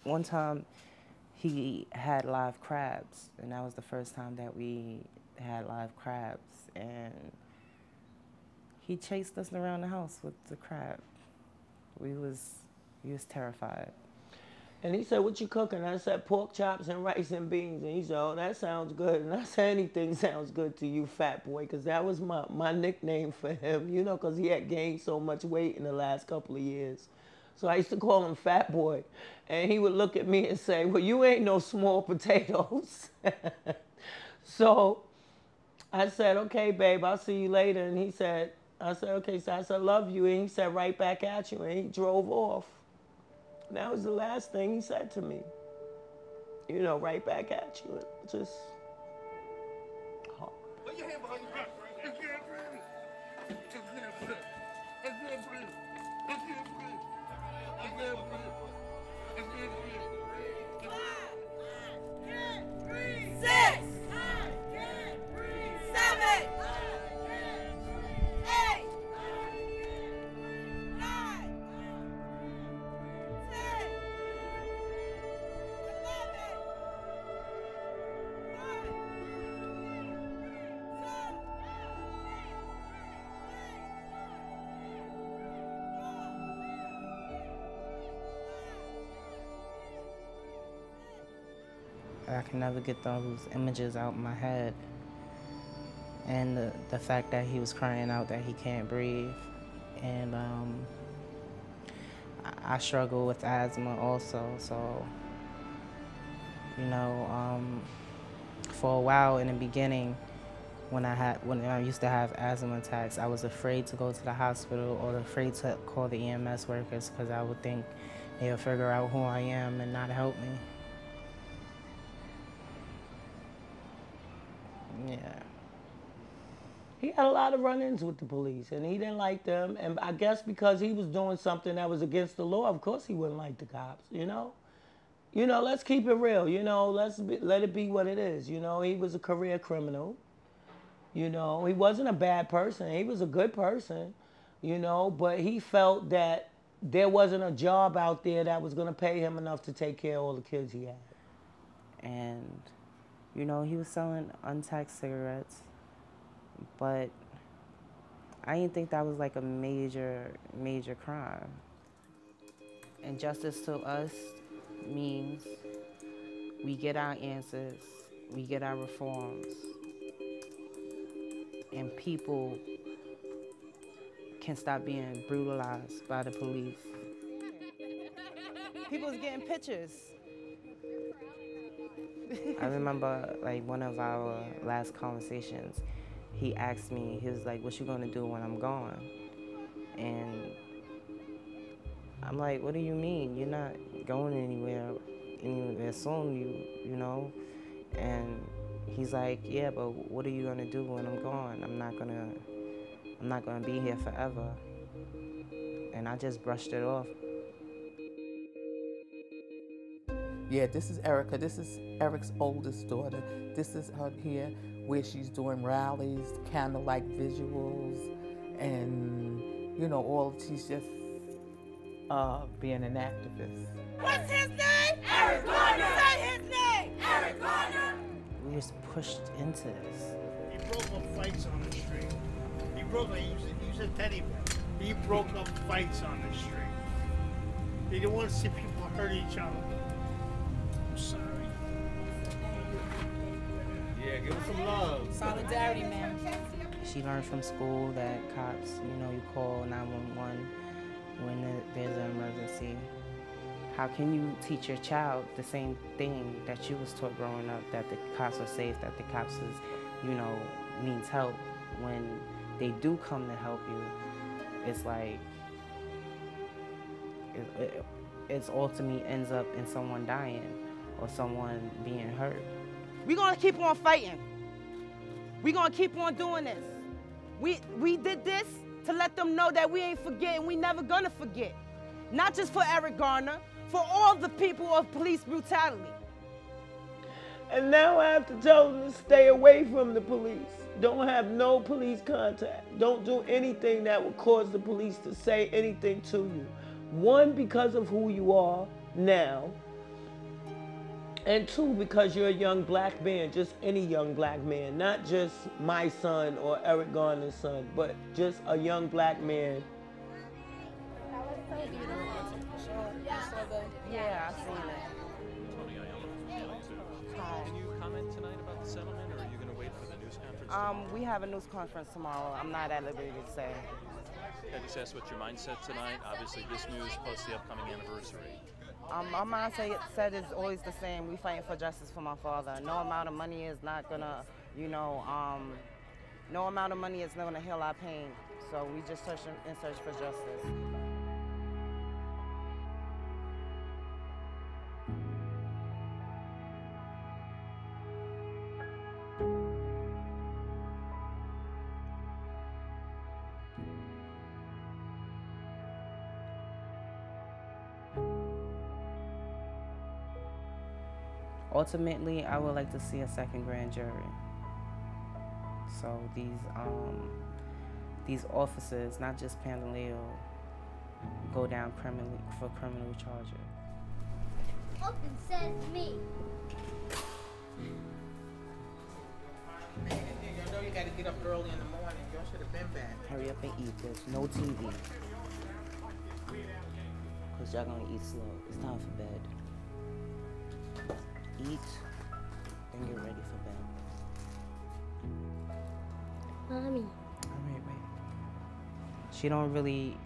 One time, he had live crabs, and that was the first time that we had live crabs. And he chased us around the house with the crab. We was terrified. And he said, "What you cooking?" I said, "Pork chops and rice and beans." And he said, "Oh, that sounds good." And I said, "Anything sounds good to you, fat boy," because that was my nickname for him, you know, because he had gained so much weight in the last couple of years. So I used to call him Fat Boy. And he would look at me and say, "Well, you ain't no small potatoes." So I said, "Okay, babe, I'll see you later." And he said, I said, "Okay," so I said, "Love you." And he said, "Right back at you." And he drove off. And that was the last thing he said to me. You know, right back at you. It just hard. Put your hand behind your back. I can't breathe. I can't breathe. I can't breathe. I can't breathe. I can't breathe. I can't breathe. 5, can't breathe. 6, I can't breathe. 7, I can't breathe. 8, I can't breathe. 9, 10, 11, 9, I can never get those images out of my head. And the fact that he was crying out that he can't breathe. And I struggle with asthma also, so, you know, for a while in the beginning, when I used to have asthma attacks, I was afraid to go to the hospital or afraid to call the EMS workers because I would think they'll figure out who I am and not help me. Yeah. He had a lot of run-ins with the police, and he didn't like them. And I guess because he was doing something that was against the law, of course he wouldn't like the cops, you know? You know, let's keep it real, you know, let it be what it is. You know, he was a career criminal. You know, he wasn't a bad person. He was a good person, you know, but he felt that there wasn't a job out there that was going to pay him enough to take care of all the kids he had. And, you know, he was selling untaxed cigarettes, but I didn't think that was like a major crime. And justice to us means we get our answers, we get our reforms, and people can stop being brutalized by the police. People was getting pictures. I remember like one of our last conversations, he asked me, he was like, "What you gonna do when I'm gone?" And I'm like, "What do you mean? You're not going anywhere soon, you know?" And he's like, "Yeah, but what are you gonna do when I'm gone? I'm not gonna be here forever." And I just brushed it off. Yeah, this is Erica. This is Eric's oldest daughter. This is her here where she's doing rallies, candlelight visuals, and, you know, she's just being an activist. What's his name? Eric Garner! Say his name! Eric Garner! We was pushed into this. He broke up fights on the street. He was a teddy bear. He broke up fights on the street. He didn't want to see people hurt each other. I'm sorry. Yeah, give him some love. Solidarity, man. She learned from school that cops, you know, you call 911 when there's an emergency. How can you teach your child the same thing that you was taught growing up, that the cops are safe, that the cops is, you know, means help, when they do come to help you? It's like, it's ultimately ends up in someone dying or someone being hurt. We're gonna keep on fighting. We're gonna keep on doing this. We did this to let them know that we ain't forgetting, we never gonna forget. Not just for Eric Garner, for all the people of police brutality. And now I have to tell them to stay away from the police. Don't have no police contact. Don't do anything that would cause the police to say anything to you. One, because of who you are now. And two, because you're a young black man, just any young black man, not just my son or Eric Garner's son, but just a young black man. That was so beautiful. Yeah, I've seen it. Tony Ayala from Hi. Can you comment tonight about the settlement, or are you going to wait for the news conference? We have a news conference tomorrow. I'm not at liberty to say. I just asked what your mindset tonight. Obviously, this news plus the upcoming anniversary. My mindset is always the same. We fighting for justice for my father. No amount of money is not gonna, no amount of money is not gonna heal our pain. So we just search for justice. Ultimately, I would like to see a second grand jury. So these officers, not just Pandaleo, go down for criminal charges. Open sesame. Man, you know you got to get up early in the morning. Y'all should have been back. Hurry up and eat this. No TV. Because y'all gonna eat slow. It's time for bed. Eat and get ready for bed. Mommy. Wait. She don't really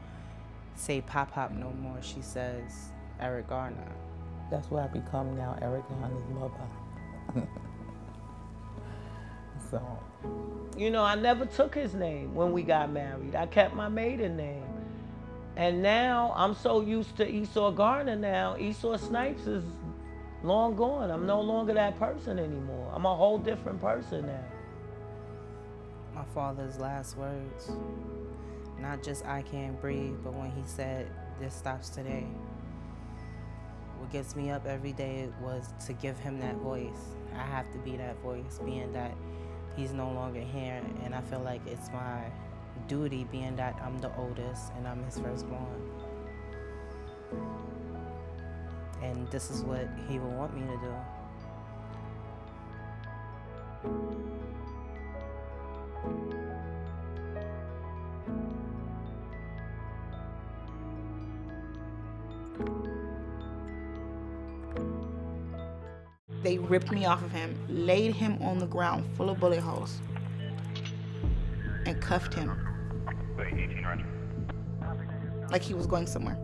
say Pop no more. She says Eric Garner. That's what I become now, Eric Garner's mother. So. You know, I never took his name when we got married. I kept my maiden name. And now I'm so used to Esau Garner now. Esau Snipes is long gone. I'm no longer that person anymore. I'm a whole different person now. My father's last words, not just I can't breathe, but when he said, this stops today. What gets me up every day was to give him that voice. I have to be that voice, being that he's no longer here, and I feel like it's my duty, being that I'm the oldest and I'm his firstborn. And this is what he would want me to do. They ripped me off of him, laid him on the ground full of bullet holes, and cuffed him like he was going somewhere.